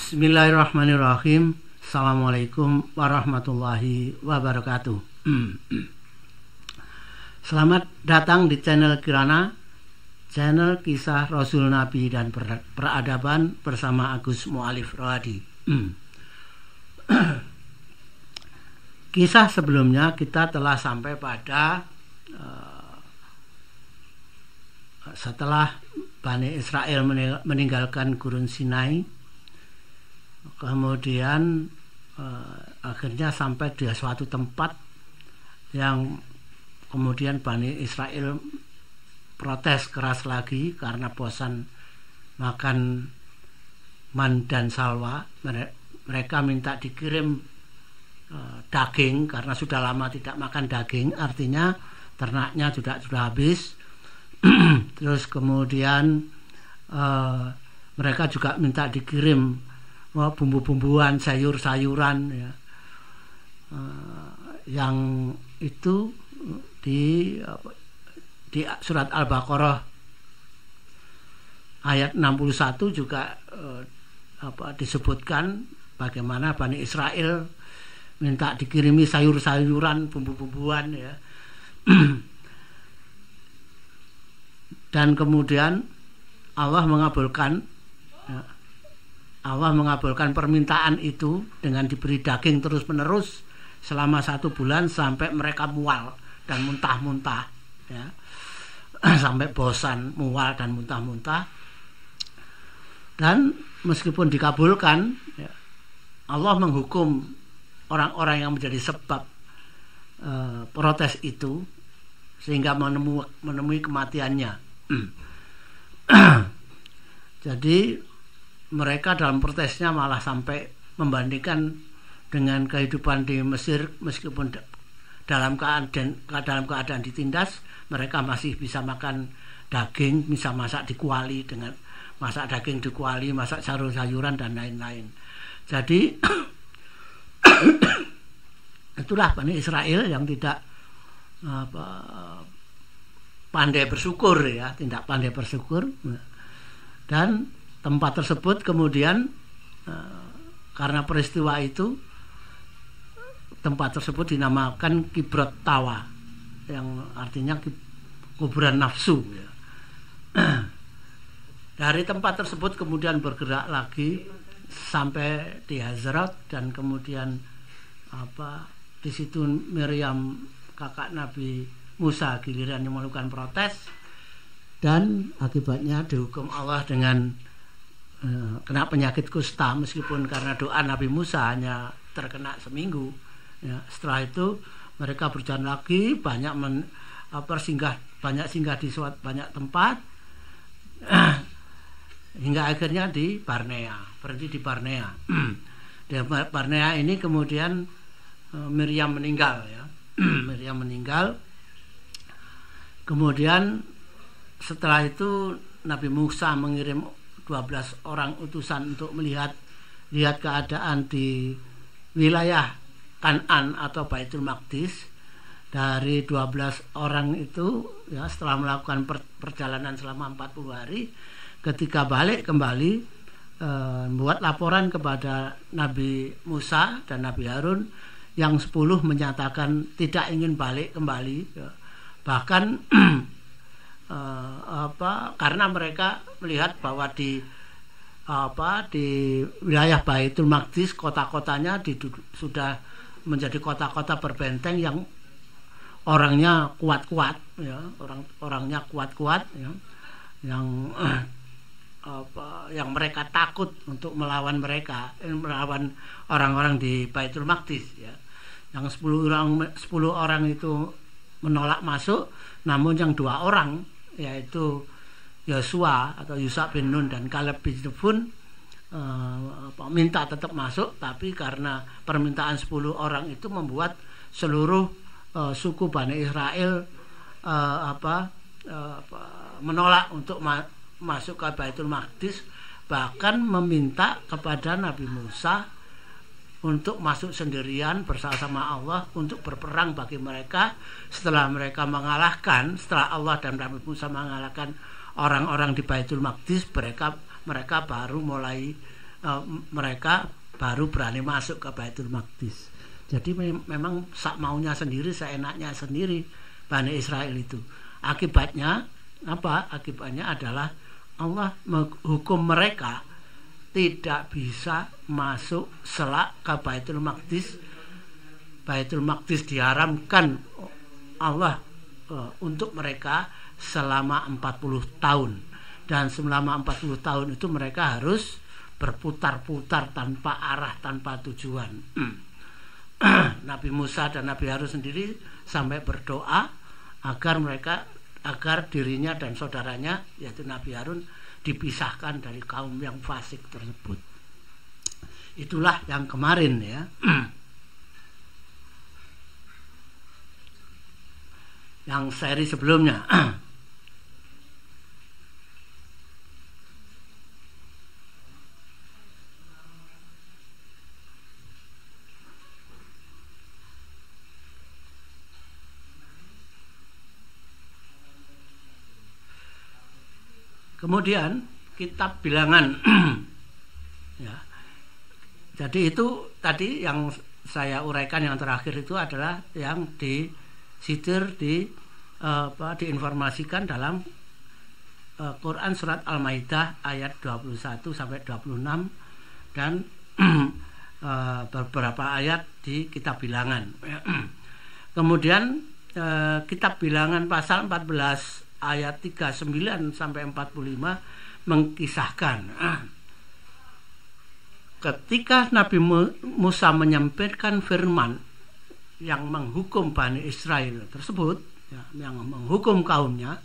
Bismillahirrahmanirrahim. Assalamualaikum warahmatullahi wabarakatuh. Selamat datang di channel Kirana, channel kisah Rasul Nabi dan peradaban bersama Agus Mu'alif Rohadi. Kisah sebelumnya kita telah sampai pada setelah Bani Israel meninggalkan Gurun Sinai, kemudian akhirnya sampai di suatu tempat yang kemudian Bani Israel protes keras lagi karena bosan makan man dan salwa. Mereka minta dikirim daging karena sudah lama tidak makan daging, artinya ternaknya sudah habis. Terus kemudian mereka juga minta dikirim bumbu-bumbuan, sayur-sayuran ya. Yang itu di surat Al-Baqarah ayat 61 juga disebutkan bagaimana Bani Israel minta dikirimi sayur-sayuran, bumbu-bumbuan ya. Dan kemudian Allah mengabulkan permintaan itu dengan diberi daging terus-menerus selama 1 bulan sampai mereka mual dan muntah-muntah ya. Sampai bosan, mual dan muntah-muntah. Dan meskipun dikabulkan ya, Allah menghukum orang-orang yang menjadi sebab protes itu sehingga menemui kematiannya. Jadi mereka dalam protesnya malah sampai membandingkan dengan kehidupan di Mesir, meskipun dalam keadaan ditindas, mereka masih bisa makan daging, bisa masak di kuali, dengan masak daging di kuali, masak sayur-sayuran dan lain-lain. Jadi itulah Bani Israel yang tidak pandai bersyukur ya, tidak pandai bersyukur. Dan tempat tersebut kemudian karena peristiwa itu tempat tersebut dinamakan Kibrot Tawa, yang artinya kuburan nafsu ya. Dari tempat tersebut kemudian bergerak lagi sampai di Hazrat, dan kemudian di situ Miriam kakak Nabi Musa giliran yang melakukan protes, dan akibatnya dihukum Allah dengan kena penyakit kusta, meskipun karena doa Nabi Musa hanya terkena seminggu ya. Setelah itu mereka berjalan lagi, banyak singgah di banyak tempat hingga akhirnya di Barnea, berhenti di Barnea. Di Barnea ini kemudian Miriam meninggal ya. Miriam meninggal. Kemudian setelah itu Nabi Musa mengirim 12 orang utusan untuk melihat keadaan di wilayah Kan'an atau Baitul Maqdis. Dari 12 orang itu ya, setelah melakukan perjalanan selama 40 hari, ketika balik kembali membuat laporan kepada Nabi Musa dan Nabi Harun, yang 10 menyatakan tidak ingin balik kembali ya. Bahkan karena mereka melihat bahwa di wilayah Baitul Maqdis, kota-kotanya sudah menjadi kota-kota berbenteng yang orangnya kuat-kuat ya, orangnya kuat-kuat ya, yang mereka takut untuk melawan orang-orang di Baitul Maqdis ya. Yang 10 orang itu menolak masuk, namun yang 2 orang yaitu Yosua atau Yusha bin Nun dan Kaleb bin Jefun minta tetap masuk, tapi karena permintaan 10 orang itu membuat seluruh suku Bani Israel menolak untuk masuk ke Baitul Maqdis, bahkan meminta kepada Nabi Musa untuk masuk sendirian bersama Allah untuk berperang bagi mereka. Setelah Allah dan Nabi Musa mengalahkan orang-orang di Baitul Maqdis, mereka baru mulai mereka baru berani masuk ke Baitul Maqdis. Jadi memang sak maunya sendiri, seenaknya sendiri Bani Israel itu. Akibatnya apa? Akibatnya adalah Allah menghukum mereka tidak bisa masuk selak ke Baitul Maqdis. Baitul Maqdis diharamkan Allah untuk mereka selama 40 tahun. Dan selama 40 tahun itu mereka harus berputar-putar tanpa arah, tanpa tujuan. Nabi Musa dan Nabi Harun sendiri sampai berdoa agar dirinya dan saudaranya yaitu Nabi Harun dipisahkan dari kaum yang fasik tersebut. Itulah yang kemarin ya. Yang seri sebelumnya. Kemudian kitab bilangan ya. Jadi itu tadi yang saya uraikan yang terakhir itu adalah yang disitir diinformasikan dalam Quran surat Al-Maidah ayat 21 sampai 26 dan beberapa ayat di kitab bilangan. Kemudian kitab bilangan pasal 14 ayat 39 sampai 45 mengkisahkan ketika Nabi Musa menyampaikan firman yang menghukum Bani Israel tersebut ya, yang menghukum kaumnya,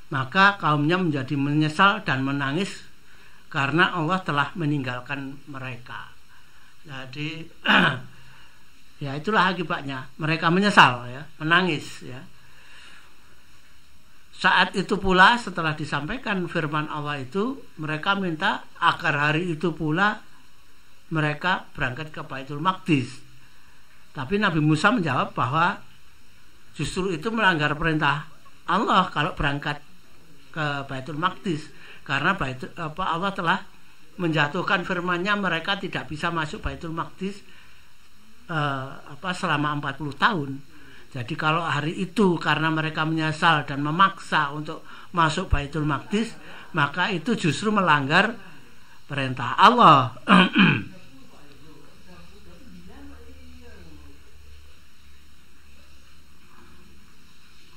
maka kaumnya menjadi menyesal dan menangis karena Allah telah meninggalkan mereka. Jadi ya itulah akibatnya, mereka menyesal ya, menangis ya. Saat itu pula setelah disampaikan firman Allah itu, mereka minta agar hari itu pula mereka berangkat ke Baitul Maqdis. Tapi Nabi Musa menjawab bahwa justru itu melanggar perintah Allah kalau berangkat ke Baitul Maqdis, karena Allah telah menjatuhkan firman-Nya mereka tidak bisa masuk Baitul Maqdis selama 40 tahun. Jadi kalau hari itu karena mereka menyesal dan memaksa untuk masuk Baitul Maqdis, maka itu justru melanggar perintah Allah.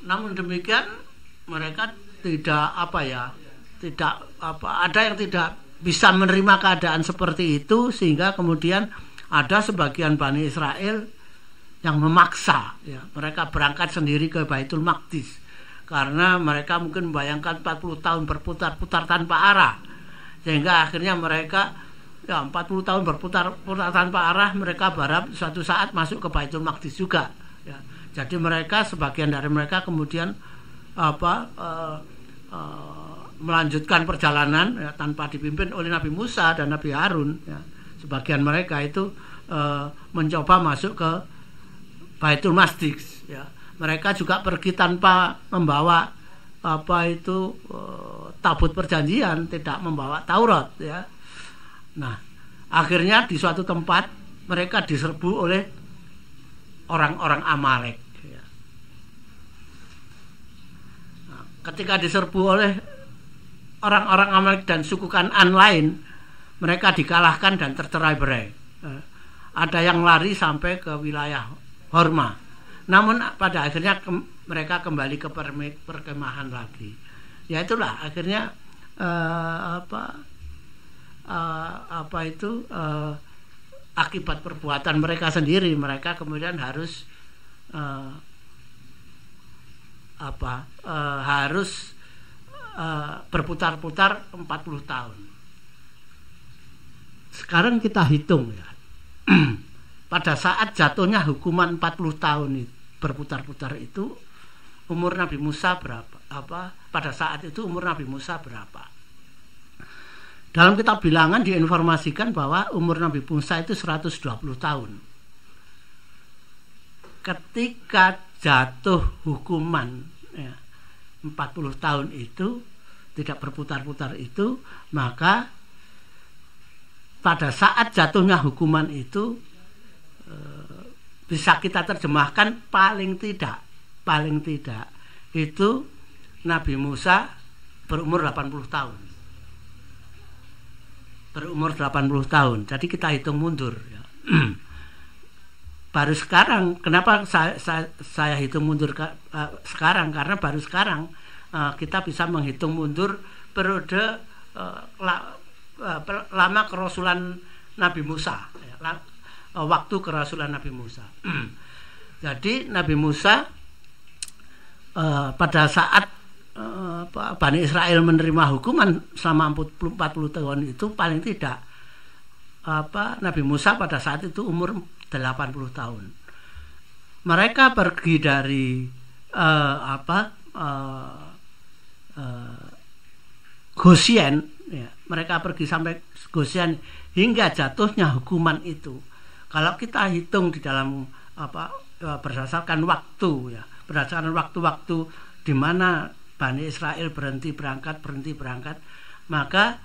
Namun demikian mereka tidak ada yang tidak bisa menerima keadaan seperti itu, sehingga kemudian ada sebagian Bani Israel yang memaksa ya, mereka berangkat sendiri ke Baitul Maqdis karena mereka mungkin membayangkan 40 tahun berputar-putar tanpa arah, sehingga akhirnya mereka 40 tahun berputar-putar tanpa arah, mereka berharap suatu saat masuk ke Baitul Maqdis juga ya. Jadi mereka, sebagian dari mereka kemudian melanjutkan perjalanan ya, tanpa dipimpin oleh Nabi Musa dan Nabi Harun ya. Sebagian mereka itu mencoba masuk ke Baitul Maqdis ya. Mereka juga pergi tanpa membawa tabut perjanjian, tidak membawa Taurat ya. Nah, akhirnya di suatu tempat mereka diserbu oleh orang-orang Amalek ya. Nah, ketika diserbu oleh orang-orang Amalek dan suku Kan'an lain, mereka dikalahkan dan tercerai-berai. Ada yang lari sampai ke wilayah Horma. Namun pada akhirnya mereka kembali ke perkemahan lagi. Ya itulah akhirnya akibat perbuatan mereka sendiri, mereka kemudian harus berputar-putar 40 tahun. Sekarang kita hitung ya. Pada saat jatuhnya hukuman 40 tahun berputar-putar itu, umur Nabi Musa berapa? Pada saat itu umur Nabi Musa berapa? Dalam kitab bilangan diinformasikan bahwa umur Nabi Musa itu 120 tahun. Ketika jatuh hukuman ya, 40 tahun itu tidak berputar-putar itu, maka pada saat jatuhnya hukuman itu bisa kita terjemahkan paling tidak itu Nabi Musa berumur 80 tahun. Berumur 80 tahun. Jadi kita hitung mundur ya. Baru sekarang, kenapa saya hitung mundur sekarang? Karena baru sekarang kita bisa menghitung mundur periode lama kerasulan Nabi Musa ya, waktu kerasulan Nabi Musa. Jadi Nabi Musa pada saat Bani Israel menerima hukuman selama 40 tahun itu paling tidak Nabi Musa pada saat itu umur 80 tahun. Mereka pergi dari Gosyen ya, mereka pergi sampai Gosyen hingga jatuhnya hukuman itu. Kalau kita hitung di dalam berdasarkan waktu ya, berdasarkan waktu-waktu di mana Bani Israel berhenti berangkat, maka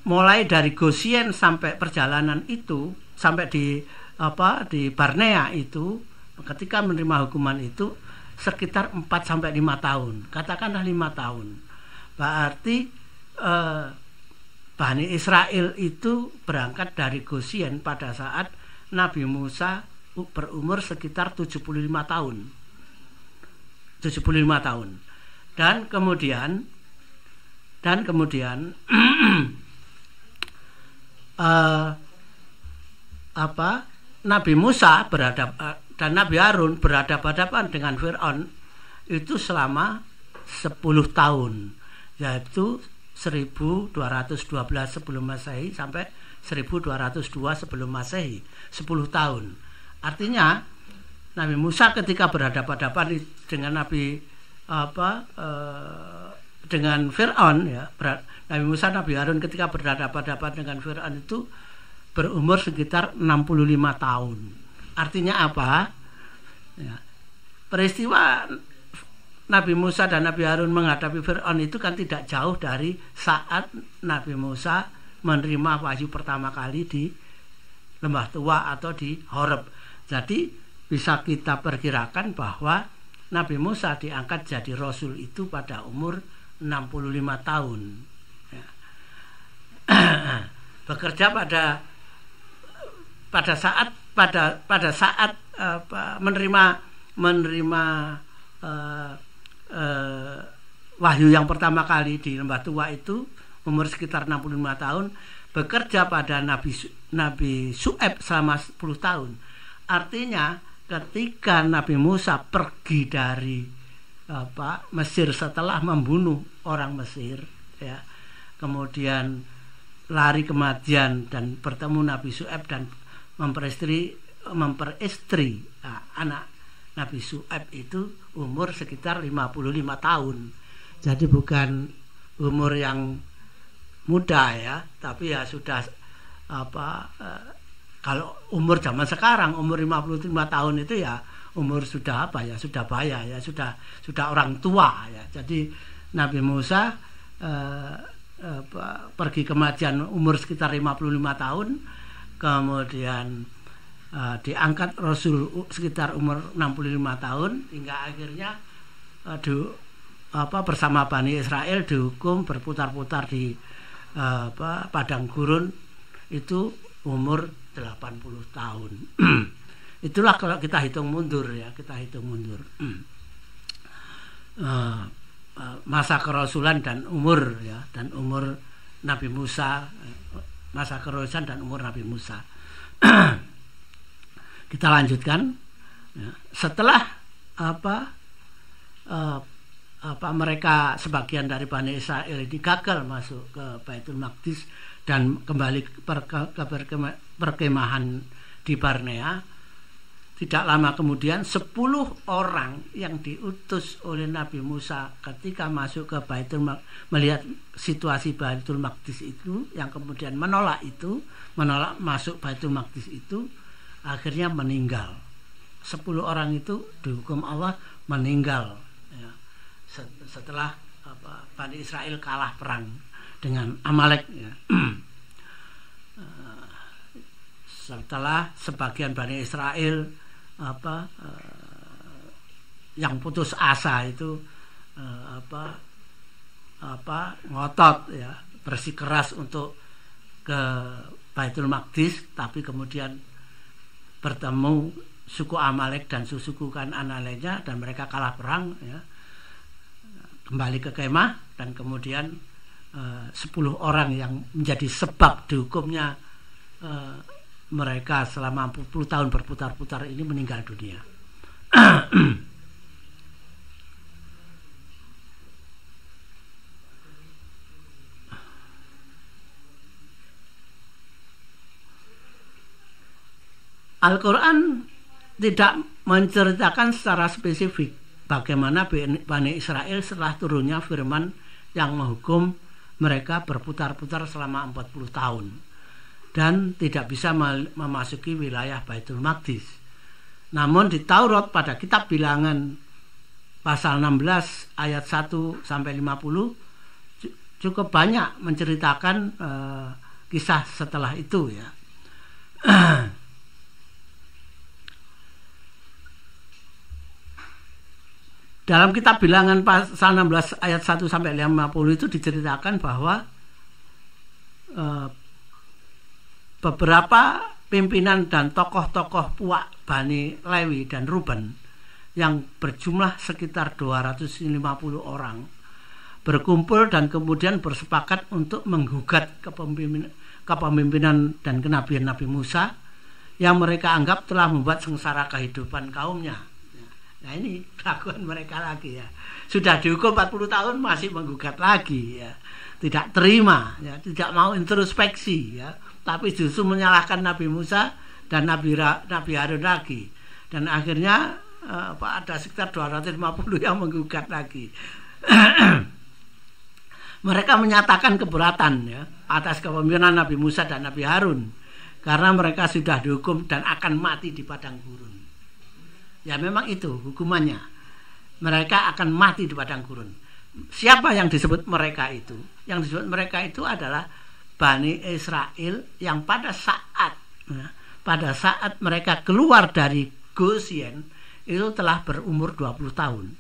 mulai dari Gosyen sampai perjalanan itu, sampai di Barnea itu, ketika menerima hukuman itu sekitar 4 sampai 5 tahun. Katakanlah 5 tahun. Berarti Bani Israel itu berangkat dari Gosyen pada saat Nabi Musa berumur sekitar 75 tahun. 75 tahun. Dan kemudian Nabi Musa dan Nabi Harun berhadapan dengan Fir'aun itu selama 10 tahun, yaitu 1212 sebelum Masehi sampai 1202 sebelum Masehi, 10 tahun. Artinya Nabi Musa ketika berhadapan dengan dengan Fir'aun ya, Nabi Musa, Nabi Harun ketika berhadapan dengan Fir'aun itu berumur sekitar 65 tahun. Artinya apa? Ya, peristiwa Nabi Musa dan Nabi Harun menghadapi Fir'aun itu kan tidak jauh dari saat Nabi Musa menerima wahyu pertama kali di Lembah Tua atau di Horeb. Jadi bisa kita perkirakan bahwa Nabi Musa diangkat jadi Rasul itu pada umur 65 tahun. Ya. Bekerja pada saat menerima wahyu yang pertama kali di Lembah Tua itu umur sekitar 65 tahun, bekerja pada Nabi Syuaib selama 10 tahun. Artinya ketika Nabi Musa pergi dari Mesir setelah membunuh orang Mesir ya, kemudian lari ke Madian dan bertemu Nabi Syuaib dan memperistri anak Nabi Syuaib itu umur sekitar 55 tahun. Jadi bukan umur yang muda ya, tapi ya sudah kalau umur zaman sekarang umur 55 tahun itu ya umur sudah sudah baya ya, sudah orang tua ya. Jadi Nabi Musa pergi ke Madian umur sekitar 55 tahun, kemudian diangkat Rasul sekitar umur 65 tahun hingga akhirnya bersama Bani Israel dihukum berputar-putar di padang gurun itu umur 80 tahun. Itulah kalau kita hitung mundur ya, masa kerasulan dan umur ya, dan umur Nabi Musa, masa kerasulan dan umur Nabi Musa. Kita lanjutkan ya. Setelah mereka sebagian dari Bani Israel ini gagal masuk ke Baitul Maqdis dan kembali ke perkemahan di Barnea, tidak lama kemudian 10 orang yang diutus oleh Nabi Musa ketika masuk ke melihat situasi Baitul Maqdis itu, yang kemudian menolak masuk Baitul Maqdis itu, akhirnya meninggal. 10 orang itu dihukum Allah meninggal ya, setelah Bani Israel kalah perang dengan Amalek ya. setelah sebagian Bani Israel yang putus asa itu ngotot ya, bersikeras untuk ke Baitul Maqdis, tapi kemudian bertemu suku Amalek dan suku Kan'an lainnya dan mereka kalah perang ya. Kembali ke kemah dan kemudian 10 orang yang menjadi sebab dihukumnya mereka selama 40 tahun berputar-putar ini meninggal dunia. Al-Quran tidak menceritakan secara spesifik bagaimana Bani Israel setelah turunnya firman yang menghukum mereka berputar-putar selama 40 tahun dan tidak bisa memasuki wilayah Baitul Maqdis. Namun di Taurat pada kitab Bilangan pasal 16 ayat 1 sampai 50 cukup banyak menceritakan kisah setelah itu ya. Dalam kitab Bilangan pasal 16 ayat 1 sampai 50 itu diceritakan bahwa beberapa pimpinan dan tokoh-tokoh puak Bani Lewi dan Ruben yang berjumlah sekitar 250 orang berkumpul dan kemudian bersepakat untuk menggugat kepemimpinan dan kenabian Nabi Musa yang mereka anggap telah membuat sengsara kehidupan kaumnya. Nah ini kelakuan mereka lagi ya. Sudah dihukum 40 tahun masih menggugat lagi ya. Tidak terima ya, tidak mau introspeksi ya, tapi justru menyalahkan Nabi Musa dan Nabi Harun lagi. Dan akhirnya ada sekitar 250 yang menggugat lagi. Mereka menyatakan keberatan ya atas kepemimpinan Nabi Musa dan Nabi Harun karena mereka sudah dihukum dan akan mati di padang gurun. Ya memang itu hukumannya. Mereka akan mati di padang gurun. Siapa yang disebut mereka itu? Yang disebut mereka itu adalah Bani Israel yang pada saat mereka keluar dari Goshen itu telah berumur 20 tahun.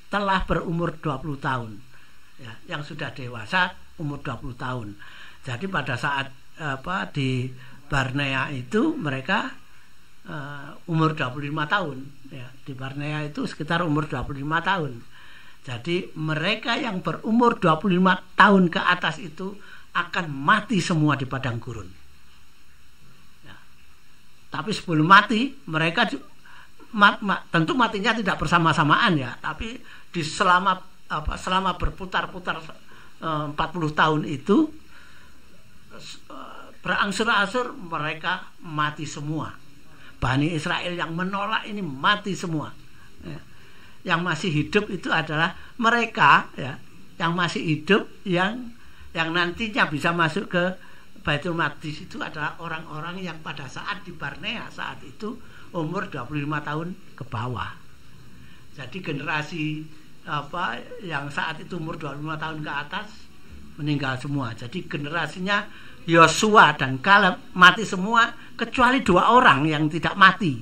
Telah berumur 20 tahun. Ya, yang sudah dewasa umur 20 tahun. Jadi pada saat di Barnea itu mereka umur 25 tahun ya, di Barnea itu sekitar umur 25 tahun. Jadi mereka yang berumur 25 tahun ke atas itu akan mati semua di padang gurun ya. Tapi sebelum mati mereka tentu matinya tidak bersama-samaan ya, tapi di selama berputar-putar 40 tahun itu berangsur-angsur mereka mati semua. Bani Israel yang menolak ini mati semua ya. Yang masih hidup itu adalah mereka ya, yang masih hidup yang nantinya bisa masuk ke Baitul Maqdis itu adalah orang-orang yang pada saat di Barnea saat itu umur 25 tahun ke bawah. Jadi generasi yang saat itu umur 25 tahun ke atas meninggal semua. Jadi generasinya Yosua dan Kaleb mati semua kecuali 2 orang yang tidak mati,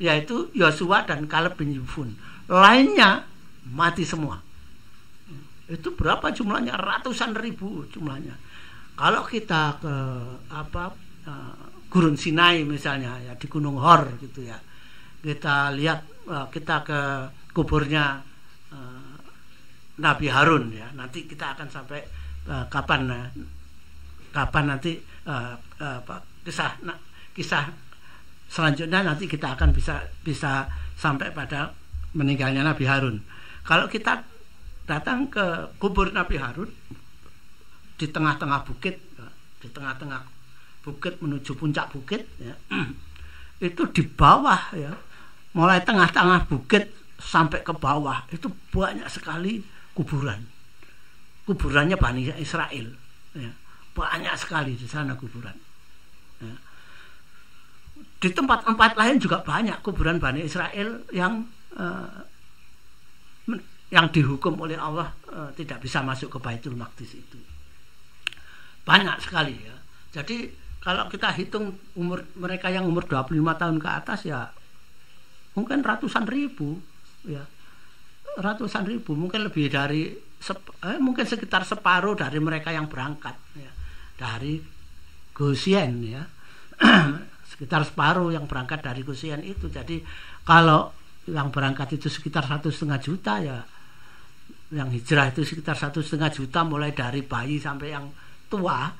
yaitu Yosua dan Kaleb bin Yefun. Lainnya mati semua. Itu berapa jumlahnya? Ratusan ribu jumlahnya. Kalau kita ke Gurun Sinai misalnya ya, di Gunung Hor gitu ya, kita lihat kita ke kuburnya Nabi Harun ya. Nanti kita akan sampai kapan nanti kisah selanjutnya nanti kita akan bisa sampai pada meninggalnya Nabi Harun. Kalau kita datang ke kubur Nabi Harun di tengah-tengah bukit menuju puncak bukit ya, itu di bawah ya, mulai tengah-tengah bukit sampai ke bawah itu banyak sekali kuburannya Bani Israel ya. Banyak sekali di sana kuburan ya. Di tempat-tempat lain juga banyak kuburan Bani Israel yang dihukum oleh Allah tidak bisa masuk ke Baitul Maqdis itu. Banyak sekali ya. Jadi kalau kita hitung umur mereka yang umur 25 tahun ke atas ya mungkin ratusan ribu ya. Ratusan ribu, mungkin lebih dari mungkin sekitar separuh dari mereka yang berangkat ya, dari Goshen ya. Sekitar separuh yang berangkat dari Goshen itu. Jadi kalau yang berangkat itu sekitar 1,5 juta ya, yang hijrah itu sekitar 1,5 juta mulai dari bayi sampai yang tua,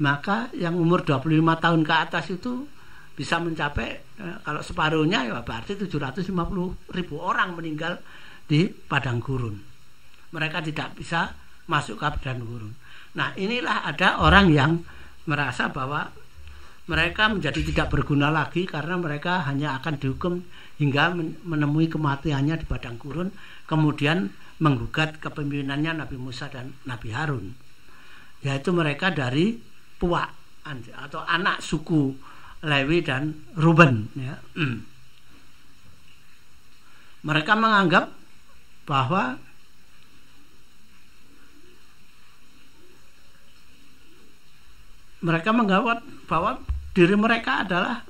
maka yang umur 25 tahun ke atas itu bisa mencapai kalau separuhnya ya berarti 750.000 orang meninggal di padang gurun. Mereka tidak bisa masuk ke padang gurun. Nah, inilah ada orang yang merasa bahwa mereka menjadi tidak berguna lagi karena mereka hanya akan dihukum hingga menemui kematiannya di padang gurun, kemudian menggugat kepemimpinannya Nabi Musa dan Nabi Harun. Yaitu mereka dari Puak atau anak suku Lewi dan Ruben ya. Mereka menganggap bahwa diri mereka adalah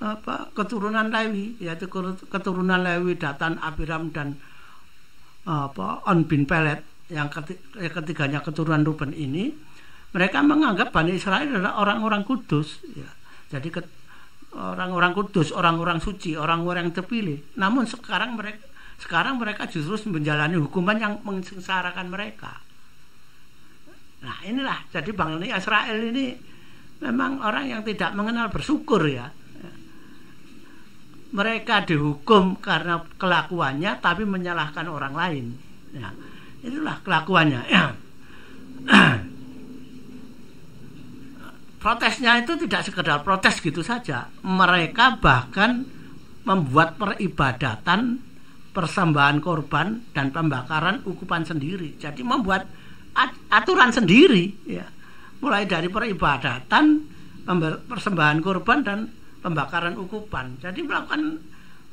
keturunan Lewi, yaitu keturunan Lewi, Datan, Abiram dan On bin Pelet, yang ketiganya keturunan Ruben ini. Mereka menganggap Bani Israel adalah orang-orang kudus ya. Jadi orang-orang kudus, orang-orang suci, orang-orang yang terpilih. Namun sekarang mereka justru menjalani hukuman yang menyengsarakan mereka. Nah, inilah jadi Bani Israel ini memang orang yang tidak mengenal bersyukur ya. Mereka dihukum karena kelakuannya tapi menyalahkan orang lain. Ya, itulah kelakuannya. Ya. Protesnya itu tidak sekedar protes gitu saja. Mereka bahkan membuat peribadatan, persembahan korban dan pembakaran ukupan sendiri. Jadi membuat aturan sendiri ya. Mulai dari peribadatan, persembahan korban dan pembakaran ukupan. Jadi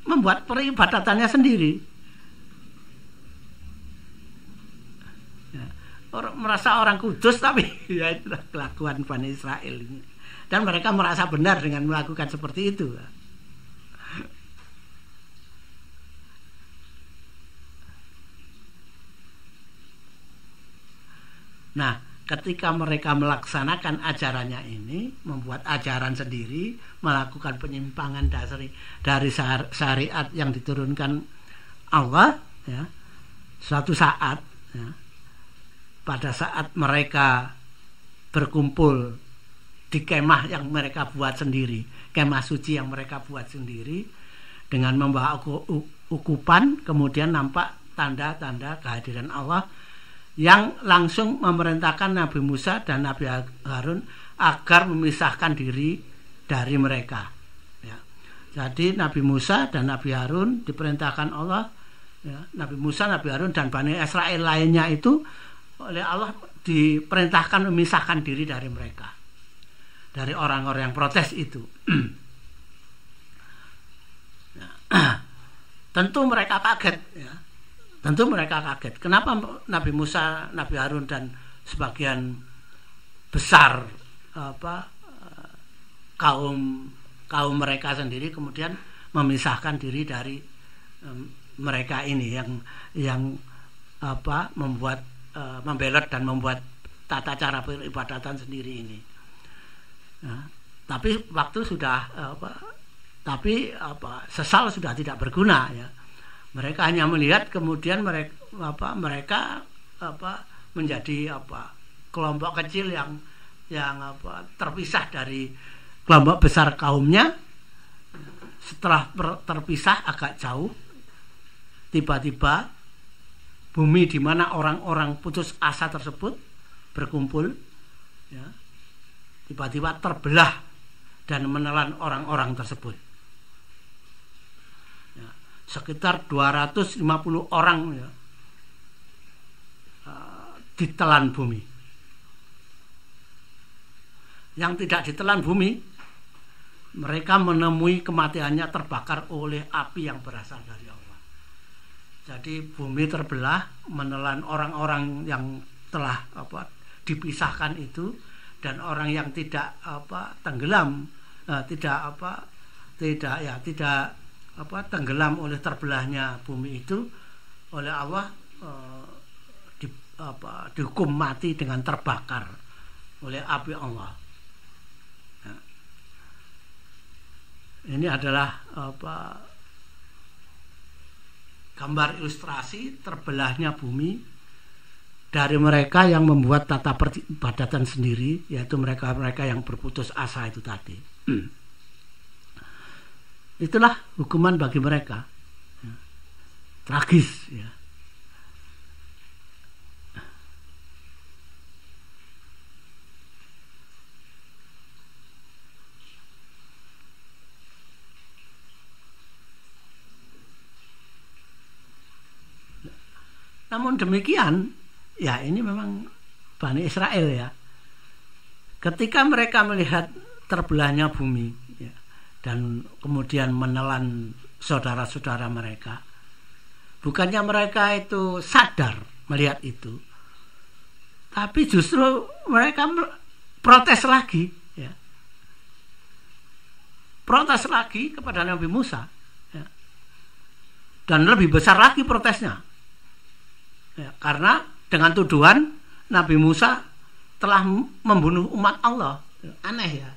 membuat peribadatannya sendiri. Ya. Merasa orang kudus tapi ya itulah kelakuan Bani Israel ini. Dan mereka merasa benar dengan melakukan seperti itu. Nah, ketika mereka melaksanakan ajarannya ini, membuat ajaran sendiri, melakukan penyimpangan dari syariat yang diturunkan Allah, ya, suatu saat, ya, pada saat mereka berkumpul di kemah yang mereka buat sendiri, kemah suci yang mereka buat sendiri, dengan membawa ukupan, kemudian nampak tanda-tanda kehadiran Allah, yang langsung memerintahkan Nabi Musa dan Nabi Harun agar memisahkan diri dari mereka. Ya. Jadi Nabi Musa dan Nabi Harun diperintahkan Allah, ya, Nabi Musa, Nabi Harun dan Bani Israel lainnya itu oleh Allah diperintahkan memisahkan diri dari mereka, dari orang-orang yang protes itu. Ya. Tentu mereka kaget. Ya. Tentu mereka kaget. Kenapa Nabi Musa, Nabi Harun dan sebagian besar kaum mereka sendiri kemudian memisahkan diri dari mereka ini yang membuat membelot dan membuat tata cara peribadatan sendiri ini. Nah, tapi waktu sudah sesal sudah tidak berguna ya. Mereka hanya melihat kemudian mereka menjadi kelompok kecil yang terpisah dari kelompok besar kaumnya. Setelah terpisah agak jauh, tiba-tiba bumi di mana orang-orang putus asa tersebut berkumpul, ya, tiba-tiba terbelah dan menelan orang-orang tersebut. Sekitar 250 orang ya, ditelan bumi. Yang tidak ditelan bumi, mereka menemui kematiannya terbakar oleh api yang berasal dari Allah. Jadi bumi terbelah, menelan orang-orang yang telah dipisahkan itu, dan orang yang tidak tenggelam, tidak tenggelam oleh terbelahnya bumi itu oleh Allah dihukum mati dengan terbakar oleh api Allah. Nah, ini adalah gambar ilustrasi terbelahnya bumi dari mereka yang membuat tata peribadatan sendiri, yaitu mereka yang berputus asa itu tadi. Itulah hukuman bagi mereka, ya. Tragis, ya. Namun demikian, ya ini memang Bani Israel ya. Ketika mereka melihat terbelahnya bumi, ya, dan kemudian menelan saudara-saudara mereka, bukannya mereka itu sadar melihat itu, tapi justru mereka protes lagi, ya. Protes lagi kepada Nabi Musa, ya. Dan lebih besar lagi protesnya. Ya, karena dengan tuduhan Nabi Musa telah membunuh umat Allah. Aneh ya.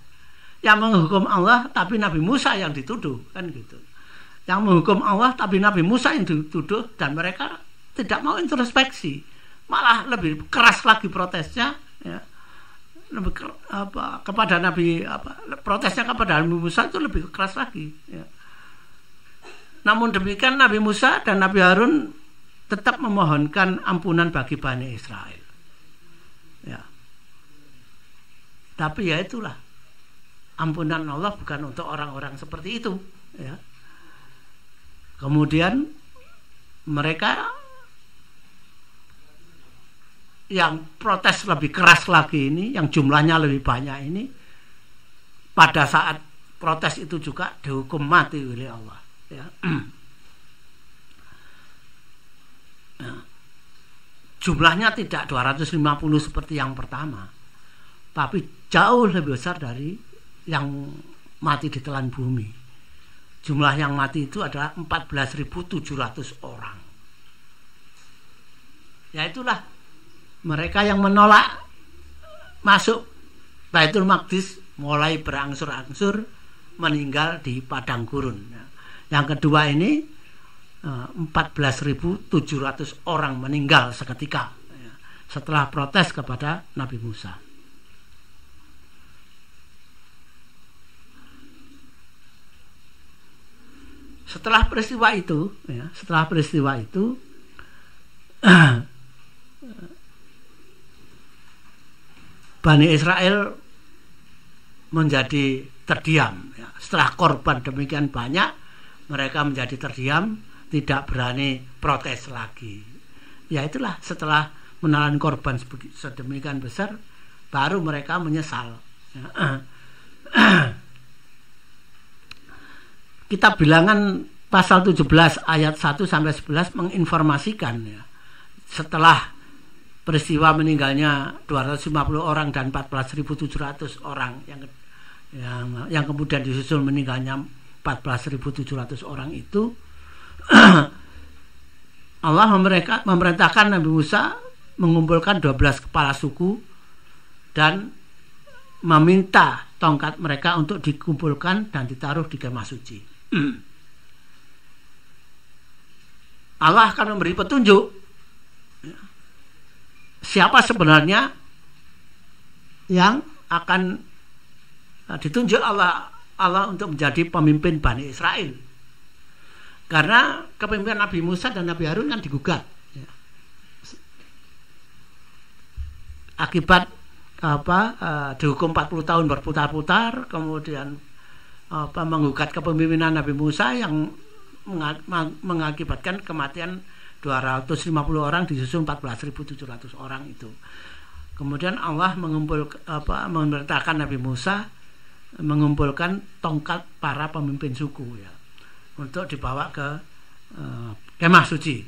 Yang menghukum Allah tapi Nabi Musa yang dituduh, kan gitu. Yang menghukum Allah tapi Nabi Musa yang dituduh, dan mereka tidak mau introspeksi. Malah lebih keras lagi protesnya, ya. Lebih kepada Nabi protesnya kepada Nabi Musa itu lebih keras lagi, ya. Namun demikian Nabi Musa dan Nabi Harun tetap memohonkan ampunan bagi Bani Israel, ya. Tapi ya itulah, ampunan Allah bukan untuk orang-orang seperti itu, ya. Kemudian mereka yang protes lebih keras lagi ini, yang jumlahnya lebih banyak ini, pada saat protes itu juga dihukum mati oleh Allah, ya. Nah, jumlahnya tidak 250 seperti yang pertama, tapi jauh lebih besar dari yang mati ditelan bumi. Jumlah yang mati itu adalah 14.700 orang. Ya itulah, mereka yang menolak masuk Baitul Maqdis mulai berangsur-angsur meninggal di padang gurun. Yang kedua ini 14.700 orang meninggal seketika, ya, setelah protes kepada Nabi Musa. Setelah peristiwa itu, Bani Israel menjadi terdiam, ya. Setelah korban demikian banyak, mereka menjadi terdiam, tidak berani protes lagi. Ya itulah, setelah menelan korban sedemikian besar, baru mereka menyesal. Kitab Bilangan pasal 17 ayat 1 sampai 11 menginformasikan, ya, setelah peristiwa meninggalnya 250 orang dan 14.700 orang yang kemudian disusul meninggalnya 14.700 orang itu, Allah memerintahkan Nabi Musa mengumpulkan 12 kepala suku dan meminta tongkat mereka untuk dikumpulkan dan ditaruh di kemah suci. Allah akan memberi petunjuk siapa sebenarnya yang akan ditunjuk Allah untuk menjadi pemimpin Bani Israel. Karena kepemimpinan Nabi Musa dan Nabi Harun kan digugat, ya. Akibat dihukum 40 tahun berputar-putar, kemudian menggugat kepemimpinan Nabi Musa yang mengakibatkan kematian 250 orang disusul 14.700 orang itu. Kemudian Allah memerintahkan Nabi Musa mengumpulkan tongkat para pemimpin suku, ya, untuk dibawa ke kemah suci.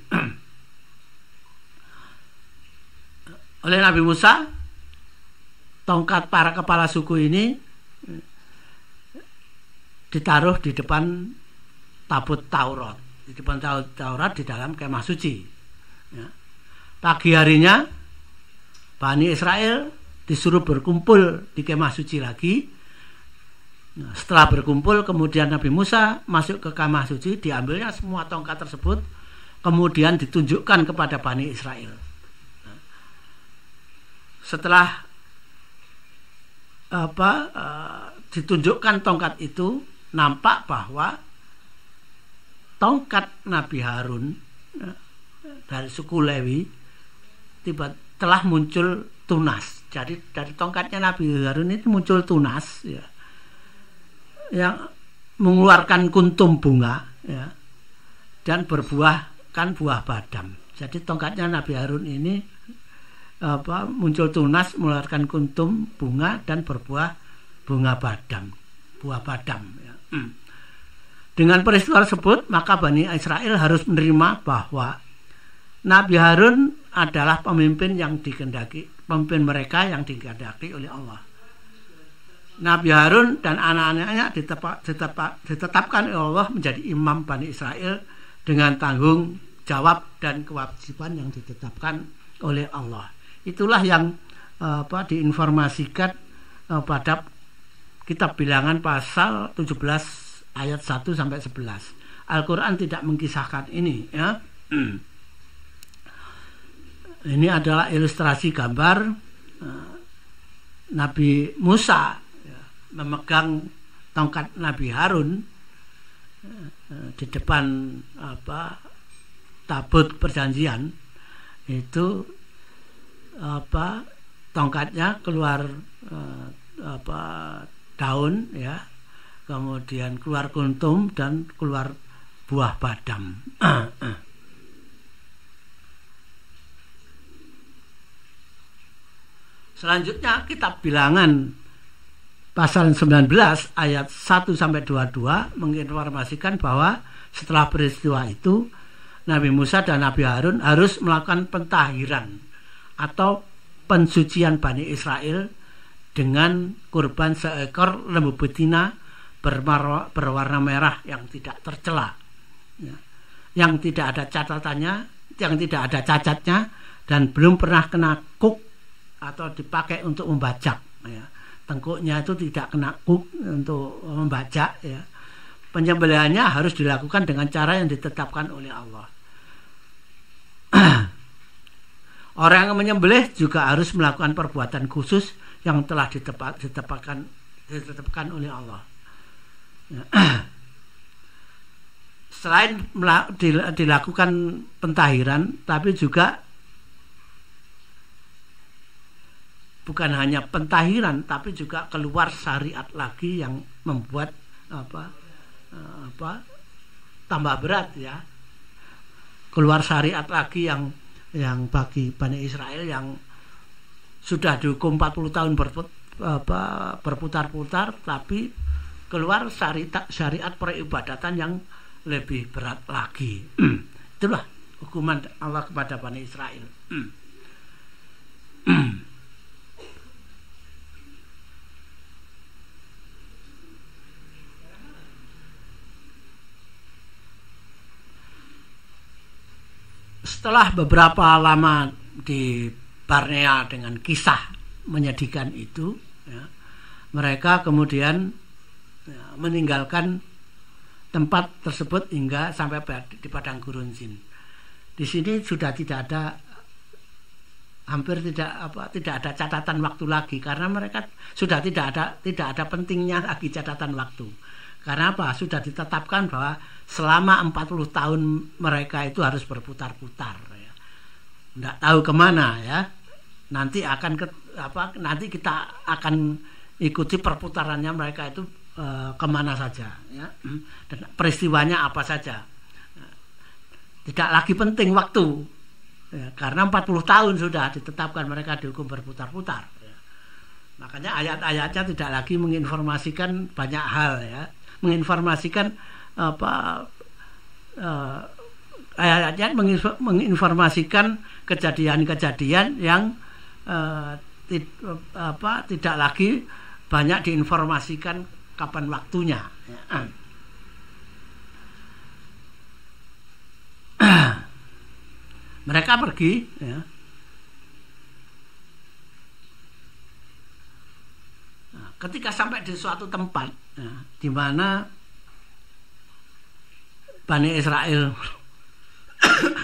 Oleh Nabi Musa tongkat para kepala suku ini ditaruh di depan tabut Taurat, di depan tabut Taurat di dalam kemah suci. Ya. Pagi harinya Bani Israel disuruh berkumpul di kemah suci lagi. Nah, setelah berkumpul, kemudian Nabi Musa masuk ke kemah suci, diambilnya semua tongkat tersebut, kemudian ditunjukkan kepada Bani Israel. Nah, setelah ditunjukkan tongkat itu, nampak bahwa tongkat Nabi Harun dari suku Lewi telah muncul tunas. Jadi dari tongkatnya Nabi Harun itu muncul tunas, ya, yang mengeluarkan kuntum bunga, ya, dan berbuahkan buah badam. Jadi tongkatnya Nabi Harun ini muncul tunas, mengeluarkan kuntum bunga dan berbuah bunga badam, buah badam. Ya. Dengan peristiwa tersebut, maka Bani Israel harus menerima bahwa Nabi Harun adalah pemimpin yang dikehendaki, pemimpin mereka yang dikehendaki oleh Allah. Nabi Harun dan anak-anaknya ditetapkan oleh Allah menjadi imam Bani Israel dengan tanggung jawab dan kewajiban yang ditetapkan oleh Allah. Itulah yang diinformasikan pada kitab Bilangan pasal 17 ayat 1 sampai 11. Al-Quran tidak mengkisahkan ini, ya. Ini adalah ilustrasi gambar Nabi Musa, ya, memegang tongkat Nabi Harun di depan tabut perjanjian. Itu tongkatnya keluar daun, ya, kemudian keluar kuntum dan keluar buah badam. Selanjutnya kitab Bilangan pasal 19 ayat 1 sampai 22 menginformasikan bahwa setelah peristiwa itu Nabi Musa dan Nabi Harun harus melakukan pentahiran atau pensucian Bani Israel dengan kurban seekor lembu betina berwarna merah yang tidak tercela, ya, yang tidak ada catatannya, yang tidak ada cacatnya, dan belum pernah kena kuk atau dipakai untuk membajak, ya. Tengkuknya itu tidak kena kuk untuk membajak, ya. Penyembelihannya harus dilakukan dengan cara yang ditetapkan oleh Allah. Orang yang menyembelih juga harus melakukan perbuatan khusus yang telah ditetapkan oleh Allah. Selain dilakukan pentahiran, tapi juga bukan hanya pentahiran, tapi juga keluar syariat lagi yang membuat tambah berat, ya. Keluar syariat lagi yang bagi Bani Israel yang sudah dihukum 40 tahun berputar-putar, tapi keluar syariat peribadatan yang lebih berat lagi. Itulah hukuman Allah kepada Bani Israel. Setelah beberapa lama di Barnea dengan kisah menyedihkan itu, ya, mereka kemudian, ya, meninggalkan tempat tersebut hingga sampai di padang gurun Zin. Di sini sudah tidak ada, hampir tidak ada catatan waktu lagi, karena mereka sudah tidak ada pentingnya lagi catatan waktu. Karena apa? Sudah ditetapkan bahwa selama 40 tahun mereka itu harus berputar-putar, ya. Tidak tahu kemana, ya. Nanti nanti kita akan ikuti perputarannya mereka itu kemana saja, ya. Dan peristiwanya apa saja. Tidak lagi penting waktu, ya, karena 40 tahun sudah ditetapkan mereka dihukum berputar-putar, ya. Makanya ayat-ayatnya tidak lagi menginformasikan banyak hal, ya. Menginformasikan ayatnya menginformasikan kejadian-kejadian yang tidak lagi banyak diinformasikan kapan waktunya. Mereka pergi, ya. Nah, ketika sampai di suatu tempat, ya, di mana Bani Israel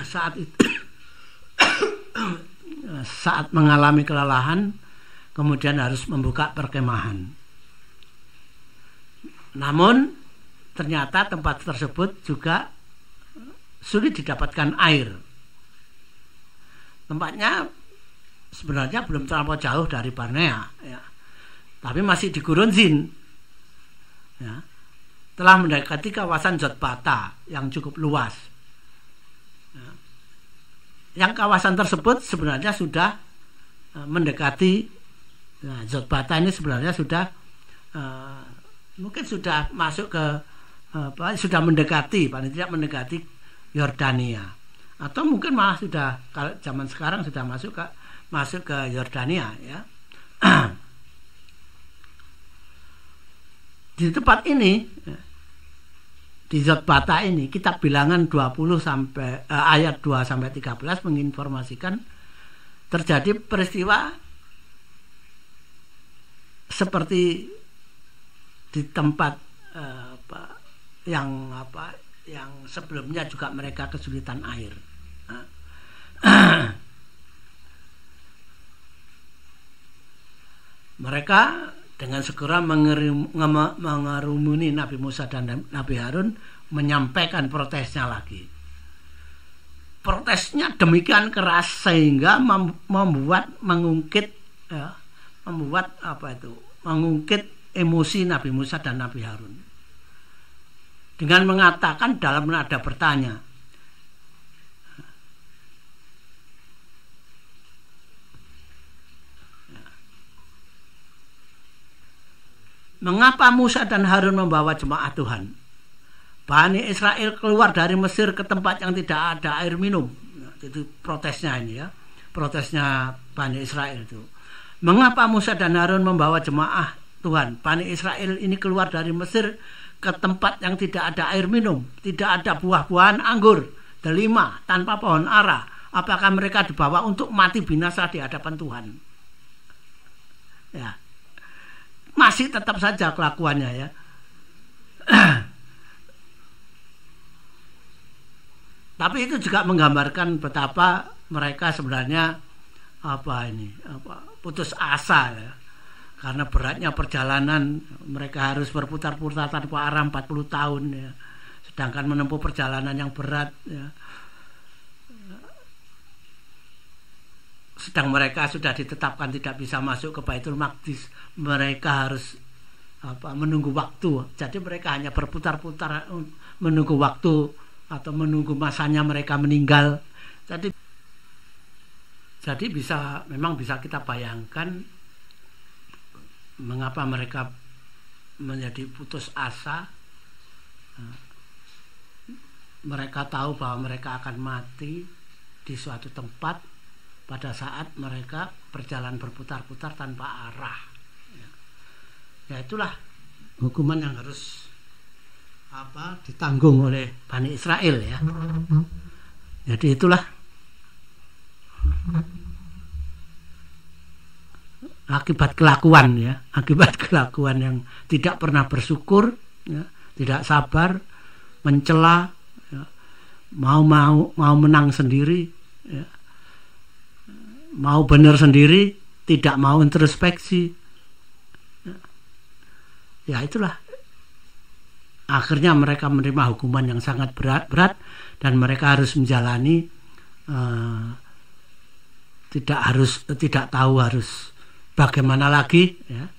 saat mengalami kelelahan, kemudian harus membuka perkemahan. Namun ternyata tempat tersebut juga sulit didapatkan air. Tempatnya sebenarnya belum terlalu jauh dari Barnea, ya, tapi masih di Gurun Zin, ya. Telah mendekati kawasan Jotbata yang cukup luas, ya. Yang kawasan tersebut sebenarnya sudah mendekati, nah, Jotbata ini sebenarnya sudah mungkin sudah masuk ke sudah mendekati, paling tidak mendekati Yordania, atau mungkin malah sudah, kalau zaman sekarang sudah masuk ke Yordania, ya. Di tempat ini, di Jotbata ini, kitab Bilangan 20 sampai ayat 2 sampai 13 menginformasikan terjadi peristiwa seperti di tempat yang sebelumnya juga mereka kesulitan air. Mereka dengan segera mengerumuni Nabi Musa dan Nabi Harun, menyampaikan protesnya lagi. Protesnya demikian keras sehingga mengungkit emosi Nabi Musa dan Nabi Harun dengan mengatakan dalam nada bertanya, mengapa Musa dan Harun membawa jemaat Tuhan? Bani Israel keluar dari Mesir ke tempat yang tidak ada air minum. Nah, itu protesnya ini, ya. Protesnya Bani Israel itu. Mengapa Musa dan Harun membawa jemaah Tuhan? Bani Israel ini keluar dari Mesir ke tempat yang tidak ada air minum, tidak ada buah-buahan anggur, delima, tanpa pohon ara. Apakah mereka dibawa untuk mati binasa di hadapan Tuhan? Ya. Masih tetap saja kelakuannya, ya. Tapi itu juga menggambarkan betapa mereka sebenarnya putus asa, ya. Karena beratnya perjalanan, mereka harus berputar-putar tanpa arah 40 tahun, ya. Sedangkan menempuh perjalanan yang berat, ya. Sedang mereka sudah ditetapkan tidak bisa masuk ke Baitul Maqdis, mereka harus menunggu waktu. Jadi mereka hanya berputar-putar menunggu waktu atau menunggu masanya mereka meninggal. Jadi memang bisa kita bayangkan mengapa mereka menjadi putus asa. Mereka tahu bahwa mereka akan mati di suatu tempat pada saat mereka berjalan berputar-putar tanpa arah. Ya, itulah hukuman yang harus ditanggung oleh Bani Israel, ya. Jadi itulah akibat kelakuan, ya, akibat kelakuan yang tidak pernah bersyukur, ya, tidak sabar, mencela, ya, mau menang sendiri, ya, mau benar sendiri, tidak mau introspeksi, ya itulah akhirnya mereka menerima hukuman yang sangat berat dan mereka harus menjalani, tidak tahu harus bagaimana lagi, ya.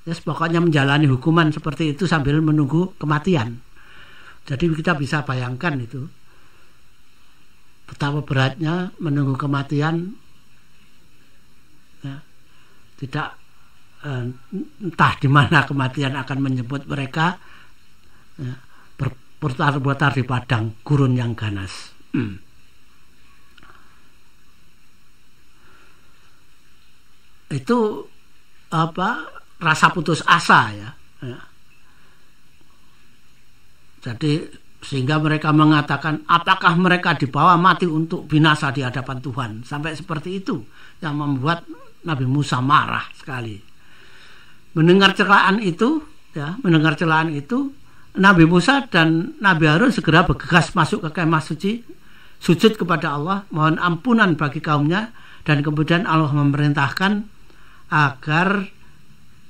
Yes, pokoknya menjalani hukuman seperti itu sambil menunggu kematian. Jadi kita bisa bayangkan itu betapa beratnya menunggu kematian, ya. Tidak entah di mana kematian akan menjemput mereka, ya, berputar-putar di padang gurun yang ganas. itu rasa putus asa ya. Jadi sehingga mereka mengatakan apakah mereka dibawa mati untuk binasa di hadapan Tuhan, sampai seperti itu yang membuat Nabi Musa marah sekali. Mendengar celaan itu Nabi Musa dan Nabi Harun segera bergegas masuk ke kemah suci, sujud kepada Allah, mohon ampunan bagi kaumnya, dan kemudian Allah memerintahkan agar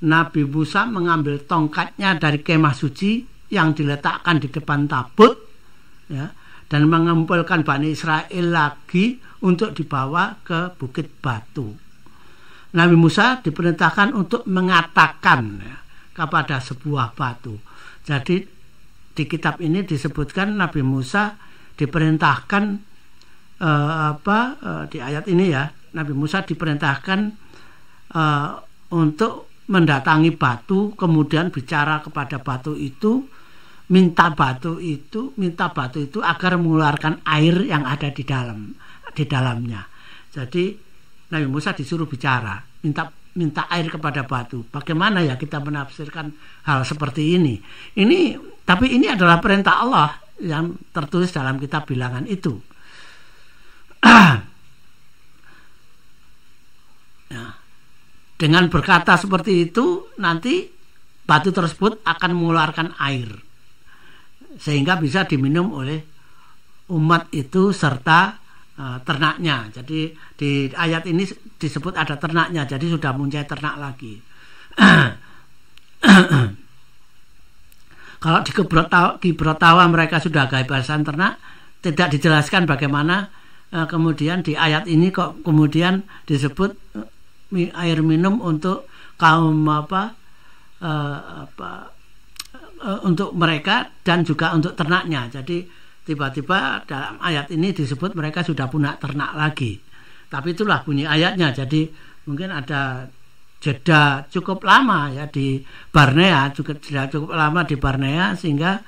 Nabi Musa mengambil tongkatnya dari kemah suci yang diletakkan di depan tabut ya, dan mengumpulkan Bani Israel lagi untuk dibawa ke Bukit Batu. Nabi Musa diperintahkan untuk mengatakan ya, kepada sebuah batu. Jadi di kitab ini disebutkan Nabi Musa diperintahkan di ayat ini ya, Nabi Musa diperintahkan untuk mendatangi batu, kemudian bicara kepada batu itu, minta batu itu agar mengeluarkan air yang ada di dalamnya. Jadi Nabi Musa disuruh bicara, minta air kepada batu. Bagaimana ya kita menafsirkan hal seperti ini? Tapi ini adalah perintah Allah yang tertulis dalam kitab Bilangan itu. Nah, dengan berkata seperti itu, nanti batu tersebut akan mengeluarkan air, sehingga bisa diminum oleh umat itu serta ternaknya. Jadi di ayat ini disebut ada ternaknya, jadi sudah muncul ternak lagi. Kalau di Kibrotawa mereka sudah kehabisan ternak, tidak dijelaskan bagaimana kemudian di ayat ini kok kemudian disebut air minum untuk kaum untuk mereka dan juga untuk ternaknya. Jadi tiba-tiba dalam ayat ini disebut mereka sudah punya ternak lagi. Tapi itulah bunyi ayatnya. Jadi mungkin ada jeda cukup lama ya di Barnea, cukup lama di Barnea, sehingga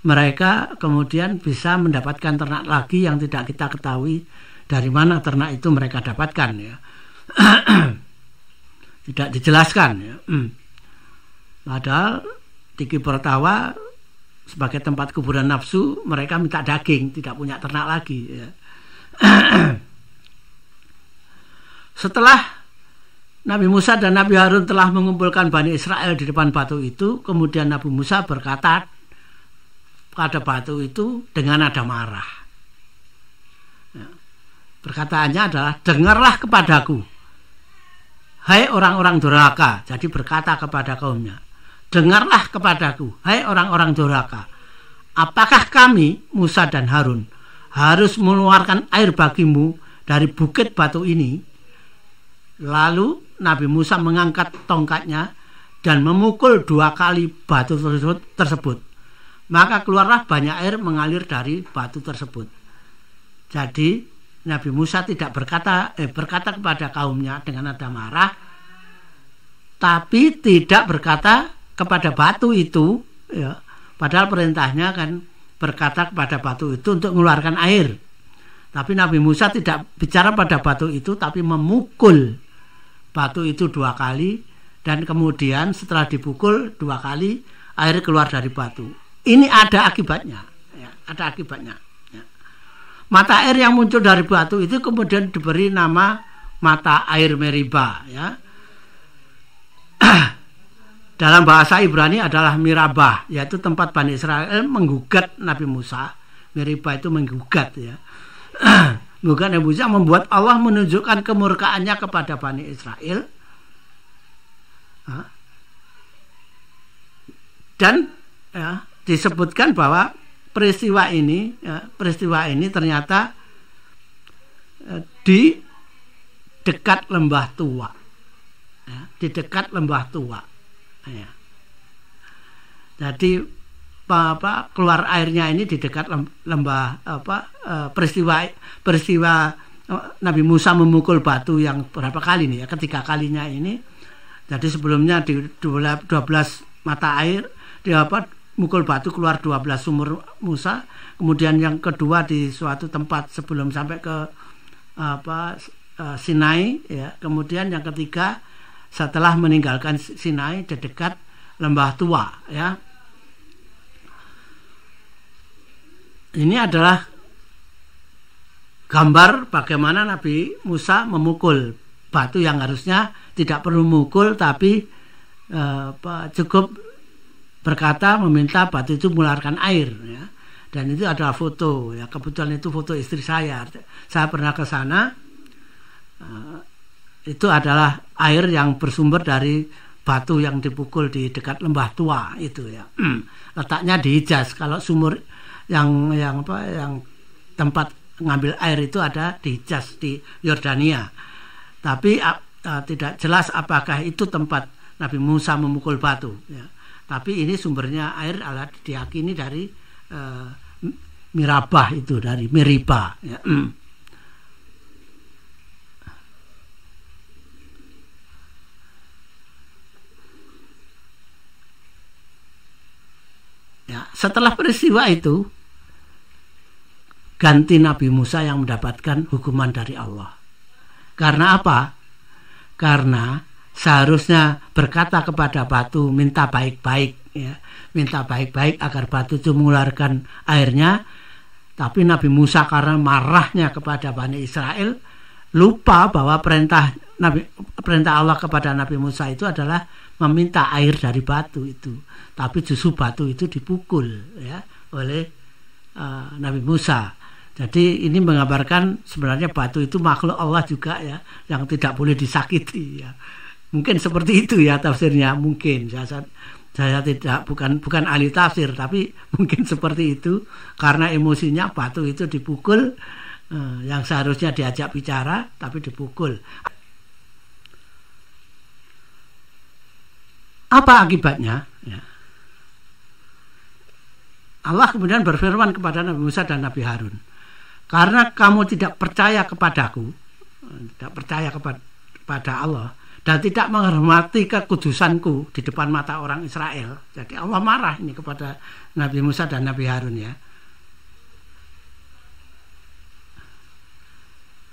mereka kemudian bisa mendapatkan ternak lagi yang tidak kita ketahui dari mana ternak itu mereka dapatkan ya. Tidak dijelaskan ya. Padahal di Kibrotawa sebagai tempat kuburan nafsu, mereka minta daging, tidak punya ternak lagi ya. Setelah Nabi Musa dan Nabi Harun telah mengumpulkan Bani Israel di depan batu itu, kemudian Nabi Musa berkata pada batu itu dengan nada marah. Ya. Perkataannya adalah, dengarlah kepadaku, hai orang-orang durhaka. Jadi berkata kepada kaumnya, dengarlah kepadaku, hai orang-orang durhaka. Apakah kami, Musa dan Harun, harus mengeluarkan air bagimu dari bukit batu ini? Lalu Nabi Musa mengangkat tongkatnya dan memukul 2 kali batu tersebut. Maka keluarlah banyak air mengalir dari batu tersebut. Jadi Nabi Musa tidak berkata kepada kaumnya dengan nada marah, tapi tidak berkata kepada batu itu ya, padahal perintahnya kan berkata kepada batu itu untuk mengeluarkan air. Tapi Nabi Musa tidak bicara pada batu itu, tapi memukul batu itu 2 kali, dan kemudian setelah dipukul 2 kali air keluar dari batu. Ini ada akibatnya ya, ada akibatnya ya. Mata air yang muncul dari batu itu kemudian diberi nama mata air Meriba ya. Dalam bahasa Ibrani adalah Mirabah, yaitu tempat Bani Israel menggugat Nabi Musa. Meriba itu menggugat ya. Menggugat Nabi Musa, membuat Allah menunjukkan kemurkaannya kepada Bani Israel. Dan ya, disebutkan bahwa peristiwa ini ternyata di dekat lembah tua ya, di dekat lembah tua ya. Jadi keluar airnya ini di dekat lembah peristiwa Nabi Musa memukul batu yang berapa kali nih ya, ketiga kalinya ini. Jadi sebelumnya di 12 mata air mukul batu keluar 12 sumur Musa, kemudian yang kedua di suatu tempat sebelum sampai ke Sinai ya, kemudian yang ketiga setelah meninggalkan Sinai di dekat lembah tua, ya. Ini adalah gambar bagaimana Nabi Musa memukul batu yang harusnya tidak perlu memukul, tapi cukup berkata meminta batu itu mengeluarkan air, ya. Dan itu adalah foto, ya. Kebetulan itu foto istri saya pernah ke sana. Itu adalah air yang bersumber dari batu yang dipukul di dekat lembah tua itu, ya. Letaknya di Hijaz. Kalau sumur yang tempat ngambil air itu ada di Hijaz di Yordania. Tapi tidak jelas apakah itu tempat Nabi Musa memukul batu, ya. Tapi ini sumbernya air adalah diyakini dari Mirabah itu, dari Meriba, ya. Ya, setelah peristiwa itu ganti Nabi Musa yang mendapatkan hukuman dari Allah. Karena apa? Karena seharusnya berkata kepada batu, minta baik-baik, ya. Minta baik-baik agar batu itu mengeluarkan airnya. Tapi Nabi Musa karena marahnya kepada Bani Israel, lupa bahwa perintah Allah kepada Nabi Musa itu adalah meminta air dari batu itu. Tapi justru batu itu dipukul, ya, oleh Nabi Musa. Jadi ini menggambarkan sebenarnya batu itu makhluk Allah juga, ya, yang tidak boleh disakiti, ya. Mungkin seperti itu, ya, tafsirnya. Mungkin saya tidak bukan ahli tafsir, tapi mungkin seperti itu karena emosinya batu itu dipukul, yang seharusnya diajak bicara tapi dipukul. Apa akibatnya? Ya. Allah kemudian berfirman kepada Nabi Musa dan Nabi Harun, karena kamu tidak percaya kepadaku, tidak percaya kepada Allah, dan tidak menghormati kekudusanku di depan mata orang Israel. Jadi Allah marah ini kepada Nabi Musa dan Nabi Harun, ya.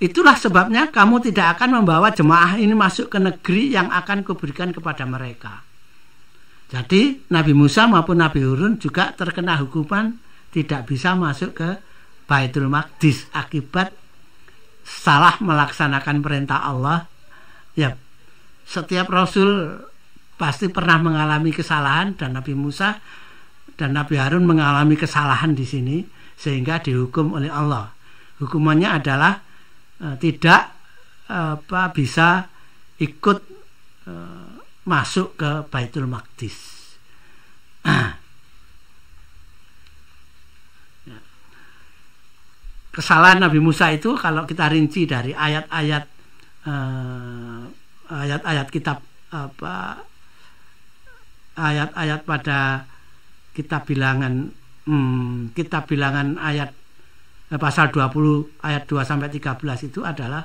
Itulah sebabnya kamu tidak akan membawa jemaah ini masuk ke negeri yang akan kuberikan kepada mereka. Jadi Nabi Musa maupun Nabi Harun juga terkena hukuman tidak bisa masuk ke Baitul Maqdis akibat salah melaksanakan perintah Allah, ya. Setiap Rasul pasti pernah mengalami kesalahan, dan Nabi Musa dan Nabi Harun mengalami kesalahan di sini sehingga dihukum oleh Allah. Hukumannya adalah tidak bisa ikut masuk ke Baitul Maqdis. Kesalahan Nabi Musa itu kalau kita rinci dari ayat-ayat kitab ayat-ayat pada kitab Bilangan, kitab Bilangan ayat pasal 20 ayat 2 sampai 13 itu adalah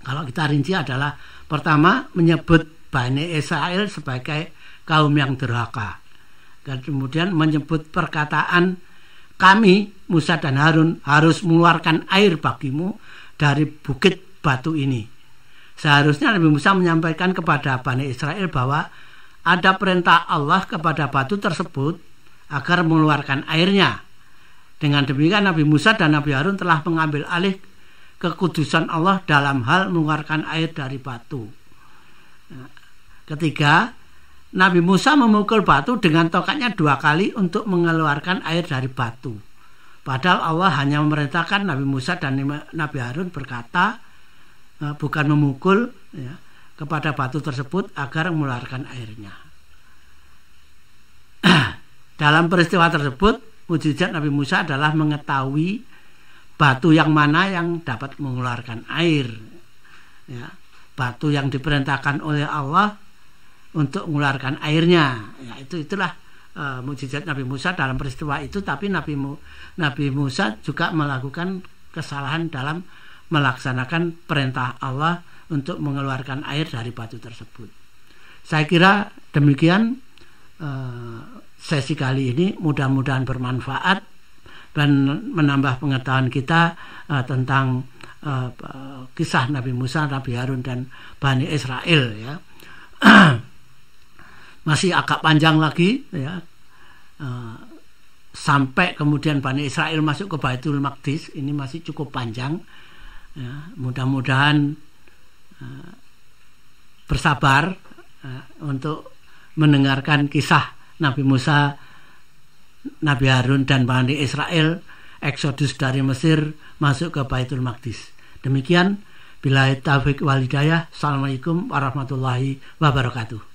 kalau kita rinci adalah pertama menyebut Bani Israel sebagai kaum yang durhaka, dan kemudian menyebut perkataan kami Musa dan Harun harus mengeluarkan air bagimu dari bukit batu ini. Seharusnya Nabi Musa menyampaikan kepada Bani Israel bahwa ada perintah Allah kepada batu tersebut agar mengeluarkan airnya. Dengan demikian Nabi Musa dan Nabi Harun telah mengambil alih kekudusan Allah dalam hal mengeluarkan air dari batu. Ketiga, Nabi Musa memukul batu dengan tongkatnya 2 kali untuk mengeluarkan air dari batu. Padahal Allah hanya memerintahkan Nabi Musa dan Nabi Harun berkata, bukan memukul, ya, kepada batu tersebut agar mengeluarkan airnya. Dalam peristiwa tersebut, mukjizat Nabi Musa adalah mengetahui batu yang mana yang dapat mengeluarkan air, ya, batu yang diperintahkan oleh Allah untuk mengeluarkan airnya, ya, itulah mukjizat Nabi Musa dalam peristiwa itu. Tapi Nabi Musa juga melakukan kesalahan dalam melaksanakan perintah Allah untuk mengeluarkan air dari batu tersebut. Saya kira demikian sesi kali ini, mudah-mudahan bermanfaat dan menambah pengetahuan kita tentang kisah Nabi Musa, Nabi Harun dan Bani Israel ya. Masih agak panjang lagi ya. Sampai kemudian Bani Israel masuk ke Baitul Maqdis, ini masih cukup panjang ya. Mudah-mudahan bersabar untuk mendengarkan kisah Nabi Musa, Nabi Harun dan Bani Israel eksodus dari Mesir masuk ke Baitul Maqdis. Demikian, billahi taufiq wal hidayah. Assalamualaikum warahmatullahi wabarakatuh.